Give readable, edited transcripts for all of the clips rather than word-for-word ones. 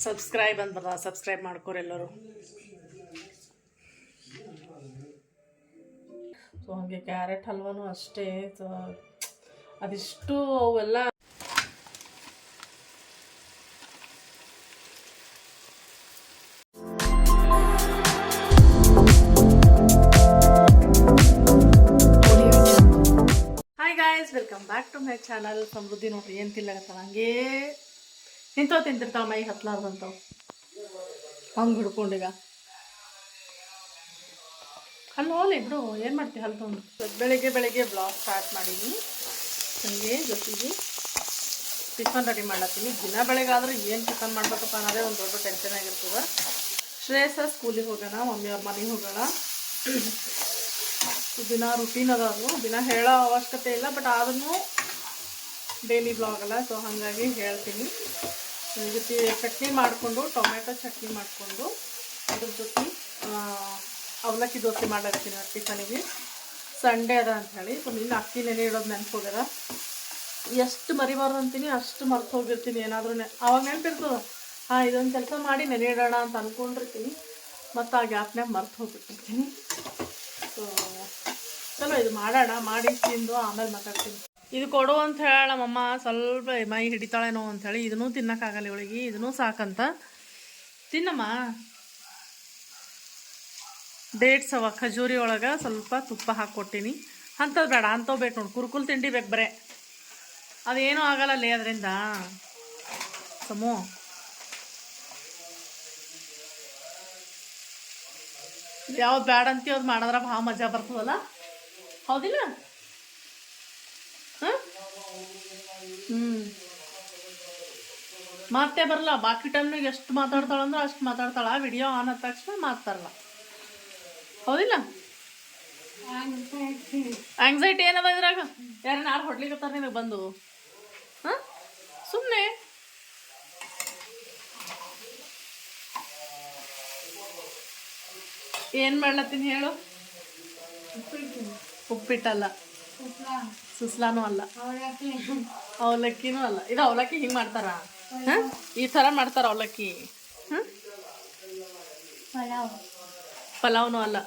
Subscribe ಅಂತ ಬರ್ತದೆ, subscribe ಮಾಡ್ಕೋರಿ ಎಲ್ಲರೂ. ಸೊ ಹಾಗೆ ಕ್ಯಾರೆಟ್ ಹಲ್ವಾನು ಅಷ್ಟೇ. ಸೊ ಅದಿಷ್ಟು ಅವೆಲ್ಲ welcome back to my channel. ಸಮೃದ್ಧಿ ನೋಡ್ರಿ ಏನು ತಿನ್ಲಾಗತ್ತಲ್ಲ ಹಂಗೇ ತಿಂತಿರ್ತಾವ ಮೈ ಹತ್ಲಾರ್ದಂತಾವ ಹಂಗೆ ಹಿಡ್ಕೊಂಡೀಗ. ಹಲ್ಲು ಹೋಲಿ ಬಿಡು, ಏನು ಮಾಡ್ತೀವಿ ಹಲ್ಲು ತೊಗೊಂಡು. ಬೆಳಿಗ್ಗೆ ಬ್ಲಾಗ್ ಸ್ಟಾರ್ಟ್ ಮಾಡೀನಿ. ಹಂಗೆ ಜೊತೆಗೆ ಟಿಫನ್ ರೆಡಿ ಮಾಡ್ಲತ್ತೀನಿ. ದಿನ ಬೆಳಗಾದ್ರೆ ಏನು ಟಿಫನ್ ಮಾಡ್ಬೇಕಪ್ಪ ಅನ್ನೋದೇ ಒಂದು ದೊಡ್ಡ ಟೆನ್ಷನ್ ಆಗಿರ್ತದೆ. ಶ್ರೇಯಸ ಸ್ಕೂಲಿಗೆ ಹೋಗೋಣ, ಮಮ್ಮಿಯವ್ರ ಮನೆಗೆ ಹೋಗೋಣ. ದಿನ ರುಟೀನ್ ಅದು, ದಿನ ಹೇಳೋ ಅವಶ್ಯಕತೆ ಇಲ್ಲ, ಬಟ್ ಆದ್ರೂ ಡೈಲಿ ಬ್ಲಾಗ್ ಅಲ್ಲ. ಸೊ ಹಾಗಾಗಿ ಹೇಳ್ತೀನಿ. ಜೊತೆ ಚಟ್ನಿ ಮಾಡಿಕೊಂಡು, ಟೊಮೆಟೊ ಚಟ್ನಿ ಮಾಡಿಕೊಂಡು ಅದ್ರ ಜೊತೆ ಅವಲಕ್ಕಿ ದೋಸೆ ಮಾಡ್ಲಾಗ್ತೀನಿ ಟಿಫನಿಗೆ. ಸಂಡೇ ಅದ ಅಂಥೇಳಿ. ಸೊ ನಿನ್ನ ಅಕ್ಕಿ ನೆನೆ ಇಡೋದು ನೆನಪು ಹೋಗ್ಯದ. ಎಷ್ಟು ಮರಿಬಾರ್ದು ಅಂತೀನಿ ಅಷ್ಟು ಮರ್ತು ಹೋಗಿರ್ತೀನಿ. ಏನಾದರೂ ಅವಾಗ ನೆನಪಿರ್ತದೆ, ಹಾಂ ಇದೊಂದು ಕೆಲಸ ಮಾಡಿ ನೆನೆ ಇಡೋಣ ಅಂತ ಅಂದ್ಕೊಂಡಿರ್ತೀನಿ, ಮತ್ತು ಆ ಗ್ಯಾಪ್ನಾಗ ಮರ್ತು ಹೋಗ್ಬಿಟ್ಟಿರ್ತೀನಿ. ಸೊ ಚಲೋ ಇದು ಮಾಡೋಣ, ಮಾಡಿ ತಿಂದು ಆಮೇಲೆ ಮಾತಾಡ್ತೀನಿ. ಇದು ಕೊಡು ಅಂತ ಹೇಳ ನಮ್ಮಮ್ಮ, ಸ್ವಲ್ಪ ಮೈ ಹಿಡಿತಾಳೇನೋ ಅಂಥೇಳಿ. ಇದನ್ನೂ ತಿನ್ನೋಕ್ಕಾಗಲ್ಲ ಇವಳಿಗೆ, ಇದನ್ನೂ ಸಾಕಂತ. ತಿನ್ನಮ್ಮ. ಡೇಟ್ಸ್ ಅವ ಖಜೂರಿ ಒಳಗೆ ಸ್ವಲ್ಪ ತುಪ್ಪ ಹಾಕ್ಕೊಟ್ಟಿನಿ. ಅಂಥದ್ದು ಬೇಡ, ಅಂಥವು ಬೇಕು ನೋಡಿ. ಕುರ್ಕುಲ್ ತಿಂಡಿ ಬೇಕು ಬರೇ, ಅದೇನೂ ಆಗಲ್ಲಲ್ಲೇ ಅದರಿಂದ. ಸಮೂ ಯಾವ್ದು ಬೇಡ ಅಂತೀವಿ ಅದು ಮಾಡಿದ್ರೆ ಭಾಳ ಮಜಾ ಬರ್ತದಲ್ಲ, ಹೌದಿಲ್ಲ? ಹಾಂ ಮಾತೇ ಬರಲ್ಲ. ಬಾಕಿ ಟೈಮ್ನಾಗ ಎಷ್ಟು ಮಾತಾಡ್ತಾಳಂದ್ರೆ ಅಷ್ಟು ಮಾತಾಡ್ತಾಳ. ವಿಡಿಯೋ ಆನ್ ಆದ ತಕ್ಷಣ ಮಾತಾಡಲ್ಲ, ಹೌದಿಲ್ಲ? ಆಂಗ್ಸೈಟಿ ಏನದ ಇದ್ರಾಗ? ಯಾರನ್ನ ಯಾರು ಹೊಡ್ಲಿಕ್ಕತ್ತಾರ ನಿನಗೆ ಬಂದು? ಹಾಂ ಸುಮ್ಮನೆ ಏನು ಮಾಡ್ಲತ್ತೀನಿ ಹೇಳು? ಉಪ್ಪಿಟ್ಟಲ್ಲ, ಸುಸ್ಲಾನೂ ಅಲ್ಲ, ಅವಲಕ್ಕಿನೂ ಅಲ್ಲ. ಇದು ಅವಲಕ್ಕಿ ಹಿಂಗೆ ಮಾಡ್ತಾರ? ಹಾಂ ಈ ಥರ ಮಾಡ್ತಾರ ಅವಲಕ್ಕಿ. ಹಾಂ ಪಲಾವ್ನೂ ಅಲ್ಲ.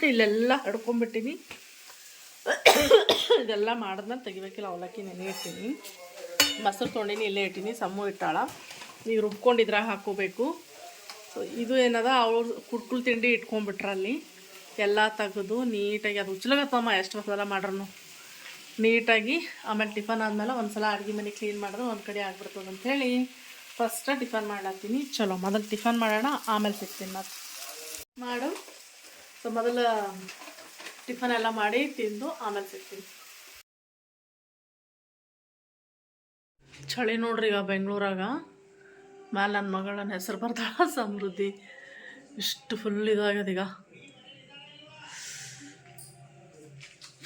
ಇಲ್ಲೆಲ್ಲ ಹಡ್ಕೊಂಡ್ಬಿಟ್ಟಿನಿ. ಇದೆಲ್ಲ ಮಾಡಿದ್ಮೇಲೆ ತೆಗಿಬೇಕಿಲ್ಲ. ಅವಲಕ್ಕಿ ನೆನೆ ಇಟ್ಟಿನಿ, ಮೊಸರು ತೊಗೊಂಡಿನಿ, ಇಲ್ಲೇ ಇಟ್ಟಿನಿ. ಸಮ್ಮು ಇಟ್ಟಾಳ. ಈಗ ರುಬ್ಕೊಂಡಿದ್ರಾಗ ಹಾಕ್ಕೋಬೇಕು. ಸೊ ಇದು ಏನದ, ಅವ್ರು ಕುರ್ಕುಲ್ ತಿಂಡಿ ಇಟ್ಕೊಂಡ್ಬಿಟ್ರಲ್ಲಿ ಎಲ್ಲ ತೆಗೆದು ನೀಟಾಗಿ. ಅದು ಉಚ್ಲಾಗತ್ತಮ್ಮ ಎಷ್ಟು ಸಲ ಮಾಡ್ರೂ ನೀಟಾಗಿ. ಆಮೇಲೆ ಟಿಫನ್ ಆದಮೇಲೆ ಒಂದು ಸಲ ಅಡುಗೆ ಮನೆ ಕ್ಲೀನ್ ಮಾಡಿದ್ರೆ ಒಂದು ಕಡೆ ಆಗ್ಬಿಡ್ತದೆ ಅಂಥೇಳಿ ಫಸ್ಟ್ ಟಿಫನ್ ಮಾಡ್ಲತ್ತೀನಿ. ಚಲೋ ಮೊದಲು ಟಿಫನ್ ಮಾಡೋಣ, ಆಮೇಲೆ ಸಿಗ್ತೀನಿ ಮತ್ತೆ ಮಾಡು. ಸೊ ಮೊದಲು ಟಿಫನ್ ಎಲ್ಲ ಮಾಡಿ ತಿಂದು ಆಮೇಲೆ ಸಿಗ್ತೀನಿ. ಚಳಿ ನೋಡ್ರಿ ಈಗ ಬೆಂಗಳೂರಾಗ. ಮೇಲೆ ನನ್ನ ಮಗಳ ಹೆಸರು ಬರ್ತಾಳ ಸಮೃದ್ಧಿ. ಇಷ್ಟು ಫುಲ್ ಇದಾಗ್ಯದ ಈಗ,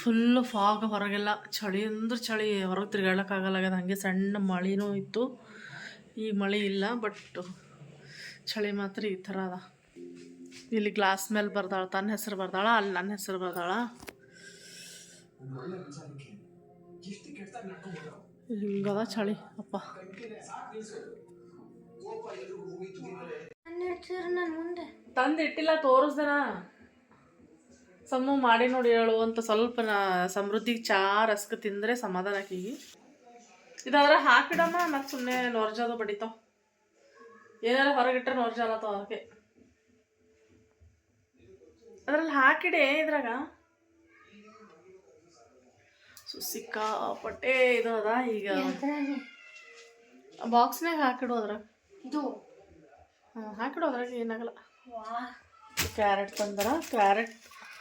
ಫುಲ್ಲು ಫಾಗ್. ಹೊರಗೆಲ್ಲ ಚಳಿ ಅಂದ್ರೆ ಚಳಿ, ಹೊರಗೆ ತಿರ್ಗಾಡೋಕ್ಕಾಗಲ್ಲಾಗ್ಯದ. ಹಾಗೆ ಸಣ್ಣ ಮಳೆನೂ ಇತ್ತು, ಈಗ ಮಳೆ ಇಲ್ಲ. ಬಟ್ ಚಳಿ ಮಾತ್ರ ಈ ಥರ ಅದ. ಇಲ್ಲಿ ಗ್ಲಾಸ್ ಮೇಲೆ ಬರ್ದಾಳ, ತನ್ನ ಹೆಸರು ಬರ್ದಾಳ, ಅಲ್ಲಿ ನನ್ನ ಹೆಸರು ಬರ್ದಾಳ. ಹಿಂಗದ ಚಳಿ ಅಪ್ಪ. ತಂದು ಇಟ್ಟಿಲ್ಲ, ತೋರಿಸ್ದೇನ. ಸಮ್ಮು ಮಾಡಿ ನೋಡಿ ಹೇಳು ಅಂತ. ಸ್ವಲ್ಪ ಸಮೃದ್ಧಿಗೆ ಚಾ ರಸ್ಕ ತಿಂದರೆ ಸಮಾಧಾನ ಆಕಿಗೆ. ಇದಾದ್ರೆ ಹಾಕಿಡಮ್ಮ, ಮತ್ತು ಸುಮ್ಮನೆ ನೋರ್ಜಾದು ಬಡಿತಾವ. ಏನಾರ ಹೊರಗಿಟ್ರೆ ನೋರ್ಜಾಲತ್ತಾವ. ಅದಕ್ಕೆ ಅದ್ರಲ್ಲಿ ಹಾಕಿಡೆ. ಇದ್ರಾಗ ಸಿಕ್ಕಾಪಟ್ಟೆ ಇದು ಅದ. ಈಗ ಬಾಕ್ಸ್ನಾಗ ಹಾಕಿಡು. ಅದ್ರಾಗ ಹಾಕಿಡು, ಅದ್ರಾಗ ಏನಾಗಲ್ಲ. ಕ್ಯಾರೆಟ್ ತಂದ್ರೆ ಕ್ಯಾರೆಟ್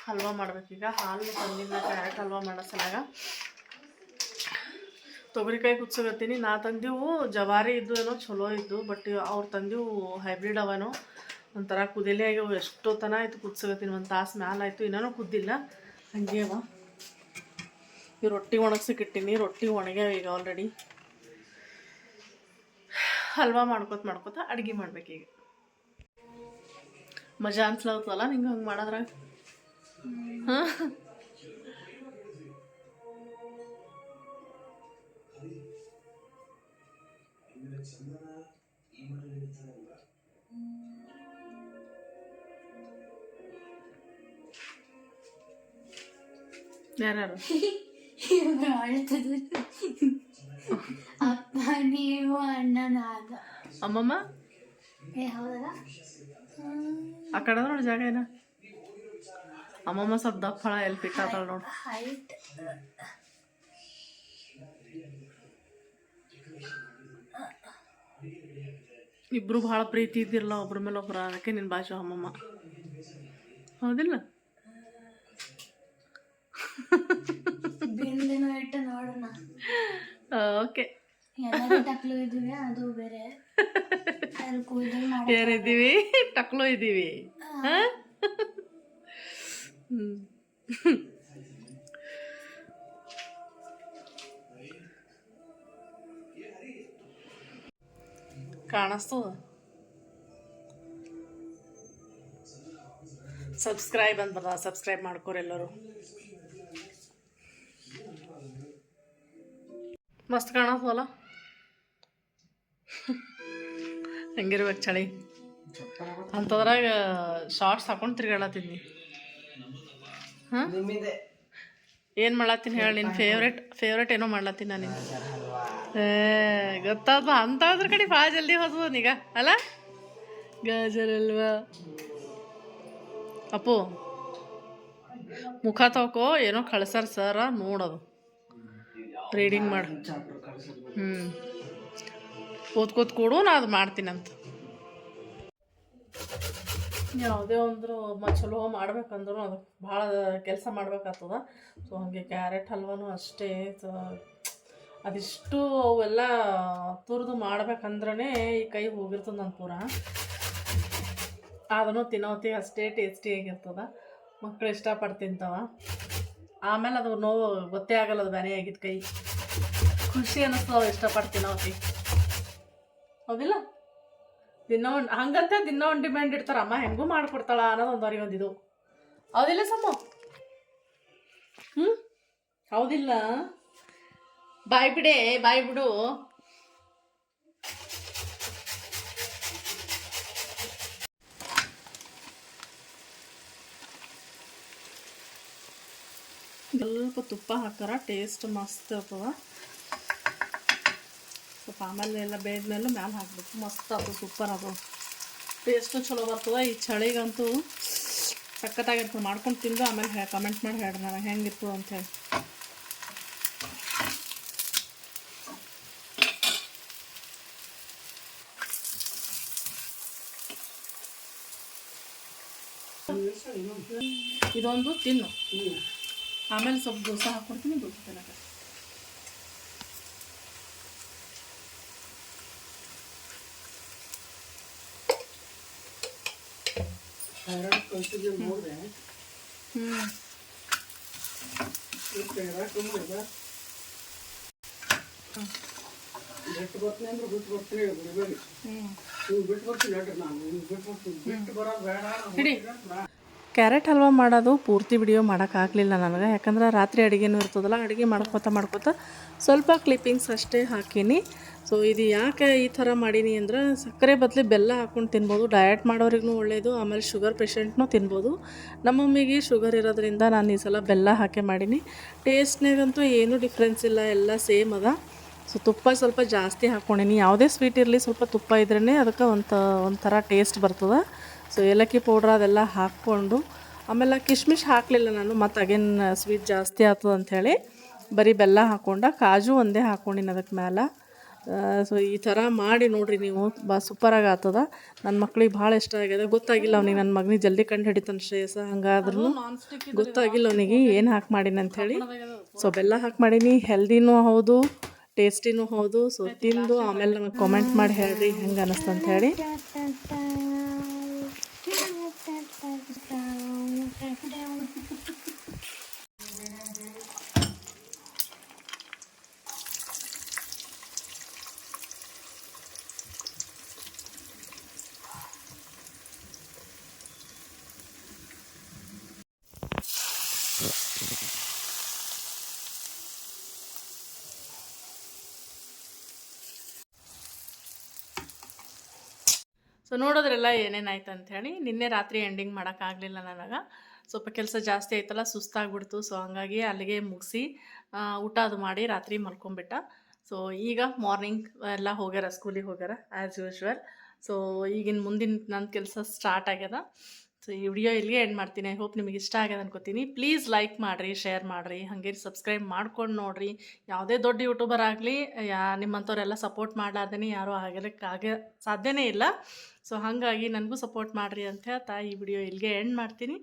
ಹಲ್ವಾ ಮಾಡ್ಬೇಕೀಗ. ಹಾಲು ತಂದಿಲ್ಲ ಕ್ಯಾರೆಟ್ ಹಲ್ವಾ ಮಾಡೋ ಸಲಾಗ. ತೊಗರಿಕಾಯಿ ಕುದಿಸೋಗತ್ತೀನಿ. ನಾ ತಂದೀವು ಜವಾರಿ ಇದ್ದು ಏನೋ ಚಲೋ ಇದ್ದು, ಬಟ್ ಅವ್ರು ತಂದೀವು ಹೈಬ್ರಿಡ್ ಅವನೋ ಒಂಥರ ಕುದಿಲೇ ಆಗ್ಯಾವ. ಎಷ್ಟೋ ತನ ಆಯಿತು ಕುದಿಸೋಗತ್ತೀನಿ, ಒಂದು ತಾಸು ಮ್ಯಾಲೆ ಆಯಿತು, ಇನ್ನೂ ಕುದ್ದಿಲ್ಲ. ಹಂಗೆ ಅವ. ಈ ರೊಟ್ಟಿ ಒಣಗ್ಸಕ್ಕಿಟ್ಟಿನಿ. ರೊಟ್ಟಿ ಒಣಗ್ಯಾವ ಈಗ ಆಲ್ರೆಡಿ. ಹಲ್ವಾ ಮಾಡ್ಕೋತ ಅಡುಗೆ ಮಾಡ್ಬೇಕೀಗ. ಮಜಾ ಅನ್ಸ್ಲಾಗ್ತದಲ್ಲ ನಿಂಗೆ ಹಂಗೆ ಮಾಡೋದ್ರಾಗ? ಹಾಂ ಯಾರ್ಯಾರು ಅಪ್ಪ ನೀವು ಅಣ್ಣ ನಾನು ಅಮ್ಮಮ್ಮ ಹೌದಲ್ಲ ಆ ಕಡೆ ನೋಡಿ ಜಾಗ ಏನ ಅಮ್ಮಮ್ಮ ಸ್ವಲ್ಪ ದಪ್ಪಳ ಎಲ್ಲಿ ಫಿಟ್ ಆತಾಳ ನೋಡು ಹೈಟ್ ಇಬ್ರು ಭಾಳ ಪ್ರೀತಿ ಇದ್ದಿರಲ್ಲ ಒಬ್ರ ಮೇಲೆ ಒಬ್ರು ಅದಕ್ಕೆ ನಿನ್ನ ಬಾಜು ಅಮ್ಮಮ್ಮ ಹೌದಿಲ್ಲ ಬಿಂದಿನ ಇಟ್ಟು ನೋಡೋಣ ಓಕೆ ಎಲ್ಲರೂ ಟಕ್ಲು ಇದ್ದೀವಿ ಅದು ಬೇರೆ ಏನಿದ್ದೀವಿ ಟಕ್ಲು ಇದ್ದೀವಿ ಕಾಣಿಸ್ತದ ಸಬ್ಸ್ಕ್ರೈಬ್ ಅಂತ ಬರ್ತದ ಸಬ್ಸ್ಕ್ರೈಬ್ ಮಾಡ್ಕೋರಿ ಎಲ್ಲರೂ ಮಸ್ತ್ ಕಾಣತ್ತಲ್ಲ ಹೆಂಗಿರ್ಬೇಕು ಚಳಿ ಅಂಥದ್ರಾಗ ಶಾರ್ಟ್ಸ್ ಹಾಕೊಂಡು ತಿರ್ಗಾಡತ್ತೀನಿ ಹಾಂ ಏನು ಮಾಡ್ಲತ್ತೀನಿ ಹೇಳಿ ನಿನ್ನ ಫೇವ್ರೇಟ್ ಏನೋ ಮಾಡ್ಲತ್ತೀನಿ ನಾನು ಗೊತ್ತಾದ ಅಂಥದ್ರ ಕಡೆ ಭಾಳ ಜಲ್ದಿ ಹೋದ ನೀಗ ಅಲ್ಲ ಗಾಜರಲ್ವಾ ಅಪ್ಪು ಮುಖ ತಗೋ ಏನೋ ಕಳ್ಸಾರ ಸರ ನೋಡೋದು ರೀಡಿಂಗ್ ಮಾಡಿ ಓದ್ಕೋತ ಕೊಡು ನಾ ಅದು ಮಾಡ್ತೀನಂತ ಯಾವುದೇ ಒಂದು ಚಲೋ ಮಾಡ್ಬೇಕಂದ್ರೂ ಅದಕ್ಕೆ ಭಾಳ ಕೆಲಸ ಮಾಡ್ಬೇಕಾಗ್ತದ ಸೊ ಹಾಗೆ ಕ್ಯಾರೆಟ್ ಹಲ್ವಾನು ಅಷ್ಟೇ ಸೊ ಅದಿಷ್ಟು ಅವೆಲ್ಲ ತುರಿದು ಮಾಡ್ಬೇಕಂದ್ರೇ ಈ ಕೈ ಹೋಗಿರ್ತದೆ ನನ್ನ ಪೂರ ಅದನ್ನು ತಿನ್ನೋತಿ ಅಷ್ಟೇ ಟೇಸ್ಟಿಯಾಗಿರ್ತದ ಮಕ್ಕಳು ಇಷ್ಟಪಟ್ಟು ತಿಂತಾವ ಆಮೇಲೆ ಅದು ನೋವು ಗೊತ್ತೇ ಆಗಲ್ಲ ಅದು ಬೇರೆ ಆಗಿದ್ದು ಕೈ ಖುಷಿ ಅನ್ನಿಸ್ತವ ಇಷ್ಟಪಟ್ಟು ತಿನ್ನೋತಿ ಹೌದಿಲ್ಲ ಹಂಗಂತ ದಿನ ಒಂದು ಡಿಮ್ಯಾಂಡ್ ಇಡ್ತಾರ ಅಮ್ಮ ಹೆಂಗೂ ಮಾಡ್ಕೊಡ್ತಾಳ ಅನ್ನೋದು ಒಂದಿದು ಹೌದಿಲ್ಲ ಸಮ್ಮ ಹೌದಿಲ್ಲ ಬಾಯ್ ಬಿಡು ಸ್ವಲ್ಪ ತುಪ್ಪ ಹಾಕಾರ ಟೇಸ್ಟ್ ಮಸ್ತ್ ಇರ್ತದ ಸ್ವಲ್ಪ ಆಮೇಲೆ ಎಲ್ಲ ಬೇಯ್ದ್ಮೇಲೆ ಮ್ಯಾಲೆ ಹಾಕ್ಬೇಕು ಮಸ್ತ್ ಅದು ಸೂಪರ್ ಅದು ಟೇಸ್ಟು ಚಲೋ ಬರ್ತದೆ ಈ ಚಳಿಗಂತೂ ಸಖತ್ತಾಗಿರ್ತದೆ ಮಾಡ್ಕೊಂಡು ತಿಂದು ಆಮೇಲೆ ಕಮೆಂಟ್ ಮಾಡಿ ಹೇಳ್ರಿ ನನಗೆ ಹೆಂಗಿರ್ತದೆ ಅಂಥೇಳಿ ಇದೊಂದು ತಿನ್ನು ಆಮೇಲೆ ಸ್ವಲ್ಪ ದೋಸೆ ಹಾಕ್ಕೊಡ್ತೀನಿ ದೋಸೆ ತಿನ್ನಕ ಕ್ಯಾರೆಟ್ ಹಲ್ವಾ ಮಾಡೋದು ಪೂರ್ತಿ ವಿಡಿಯೋ ಮಾಡೋಕ್ಕಾಗಲಿಲ್ಲ ನನಗೆ ಯಾಕಂದ್ರೆ ರಾತ್ರಿ ಅಡುಗೆನೂ ಇರ್ತದಲ್ಲ ಅಡುಗೆ ಮಾಡ್ಕೋತ ಸ್ವಲ್ಪ ಕ್ಲಿಪ್ಪಿಂಗ್ಸ್ ಅಷ್ಟೇ ಹಾಕೀನಿ ಸೊ ಇದು ಯಾಕೆ ಈ ಥರ ಮಾಡೀನಿ ಅಂದ್ರೆ ಸಕ್ಕರೆ ಬದಲು ಬೆಲ್ಲ ಹಾಕ್ಕೊಂಡು ತಿನ್ಬೋದು ಡಯಟ್ ಮಾಡೋರಿಗೂ ಒಳ್ಳೆಯದು ಆಮೇಲೆ ಶುಗರ್ ಪೇಷಂಟ್ನೂ ತಿನ್ಬೋದು ನಮ್ಮ ಮಮ್ಮಿಗೆ ಶುಗರ್ ಇರೋದ್ರಿಂದ ನಾನು ಈ ಸಲ ಬೆಲ್ಲ ಹಾಕಿ ಮಾಡೀನಿ ಟೇಸ್ಟ್ನಾಗಂತೂ ಏನೂ ಡಿಫ್ರೆನ್ಸ್ ಇಲ್ಲ ಎಲ್ಲ ಸೇಮ್ ಅದ ಸೊ ತುಪ್ಪ ಸ್ವಲ್ಪ ಜಾಸ್ತಿ ಹಾಕ್ಕೊಂಡೀನಿ ಯಾವುದೇ ಸ್ವೀಟ್ ಇರಲಿ ಸ್ವಲ್ಪ ತುಪ್ಪ ಇದ್ರೇ ಅದಕ್ಕೆ ಒಂಥರ ಟೇಸ್ಟ್ ಬರ್ತದೆ ಸೊ ಏಲಕ್ಕಿ ಪೌಡ್ರ್ ಅದೆಲ್ಲ ಹಾಕ್ಕೊಂಡು ಆಮೇಲೆ ಕಿಶ್ಮಿಶ್ ಹಾಕಲಿಲ್ಲ ನಾನು ಮತ್ತು ಅಗೇನ್ ಸ್ವೀಟ್ ಜಾಸ್ತಿ ಆಗ್ತದೆ ಅಂಥೇಳಿ ಬರೀ ಬೆಲ್ಲ ಹಾಕ್ಕೊಂಡ ಕಾಜು ಒಂದೇ ಹಾಕ್ಕೊಂಡಿನಿ ಅದಕ್ಕೆ ಮೇಲೆ ಸೊ ಈ ಥರ ಮಾಡಿ ನೋಡಿರಿ ನೀವು ಸೂಪರಾಗಿ ಆಗ್ತದ ನನ್ನ ಮಕ್ಳಿಗೆ ಭಾಳ ಇಷ್ಟ ಆಗಿದೆ ಗೊತ್ತಾಗಿಲ್ಲ ಅವನಿಗೆ ನನ್ನ ಮಗನಿಗೆ ಜಲ್ದಿ ಕಂಡು ಹಿಡಿತಾನೆ ಶ್ರೇಯಸ ಹಂಗಾದ್ರೂ ಗೊತ್ತಾಗಿಲ್ಲ ಅವನಿಗೆ ಏನು ಹಾಕಿ ಮಾಡೀನಿ ಅಂಥೇಳಿ ಸೊ ಬೆಲ್ಲ ಹಾಕಿ ಮಾಡೀನಿ ಹೆಲ್ದಿನೂ ಹೌದು ಟೇಸ್ಟಿನೂ ಹೌದು ಸೊ ತಿಂದು ಆಮೇಲೆ ನನಗೆ ಕಾಮೆಂಟ್ ಮಾಡಿ ಹೇಳ್ರಿ ಹೆಂಗೆ ಅನ್ನಿಸ್ತು ಅಂಥೇಳಿ ಸೊ ನೋಡೋದ್ರೆಲ್ಲ ಏನೇನಾಯ್ತು ಅಂಥೇಳಿ. ನಿನ್ನೆ ರಾತ್ರಿ ಎಂಡಿಂಗ್ ಮಾಡೋಕ್ಕಾಗಲಿಲ್ಲ ನನಗೆ, ಸ್ವಲ್ಪ ಕೆಲಸ ಜಾಸ್ತಿ ಆಯ್ತಲ್ಲ, ಸುಸ್ತಾಗ್ಬಿಡ್ತು. ಸೊ ಹಂಗಾಗಿ ಅಲ್ಲಿಗೆ ಮುಗಿಸಿ ಊಟ ಅದು ಮಾಡಿ ರಾತ್ರಿ ಮಲ್ಕೊಂಬಿಟ್ಟ. ಸೊ ಈಗ ಮಾರ್ನಿಂಗ್ ಎಲ್ಲ ಹೋಗ್ಯಾರ, ಸ್ಕೂಲಿಗೆ ಹೋಗ್ಯಾರ ಆ್ಯಸ್ ಯೂಶ್ವಲ್. ಸೊ ಈಗಿನ ಮುಂದಿನ ನನ್ನ ಕೆಲಸ ಸ್ಟಾರ್ಟ್ ಆಗ್ಯದ. ಸೊ ಈ ವಿಡಿಯೋ ಇಲ್ಲಿಗೆ ಎಂಡ್ ಮಾಡ್ತೀನಿ. ಐ ಹೋಪ್ ನಿಮಗೆ ಇಷ್ಟ ಆಗ್ಯದ ಅನ್ಕೋತೀನಿ. ಪ್ಲೀಸ್ ಲೈಕ್ ಮಾಡಿರಿ, ಶೇರ್ ಮಾಡಿರಿ, ಹಾಗೆ ಸಬ್ಸ್ಕ್ರೈಬ್ ಮಾಡ್ಕೊಂಡು ನೋಡಿರಿ. ಯಾವುದೇ ದೊಡ್ಡ ಯೂಟ್ಯೂಬರ್ ಆಗಲಿ ನಿಮ್ಮಂಥವ್ರೆಲ್ಲ ಸಪೋರ್ಟ್ ಮಾಡಲಾರ್ದೇ ಯಾರೂ ಸಾಧ್ಯನೇ ಇಲ್ಲ. ಸೊ ಹಾಗಾಗಿ ನನಗೂ ಸಪೋರ್ಟ್ ಮಾಡಿರಿ ಅಂತ ಹೇಳ್ತಾ ಈ ವಿಡಿಯೋ ಇಲ್ಲಿಗೆ ಎಂಡ್ ಮಾಡ್ತೀನಿ.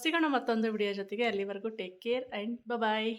ಸಿಗೋಣ ಮತ್ತೊಂದು ವಿಡಿಯೋ ಜೊತೆಗೆ. ಅಲ್ಲಿವರೆಗೂ ಟೇಕ್ ಕೇರ್ ಆ್ಯಂಡ್ ಬಾಯ್.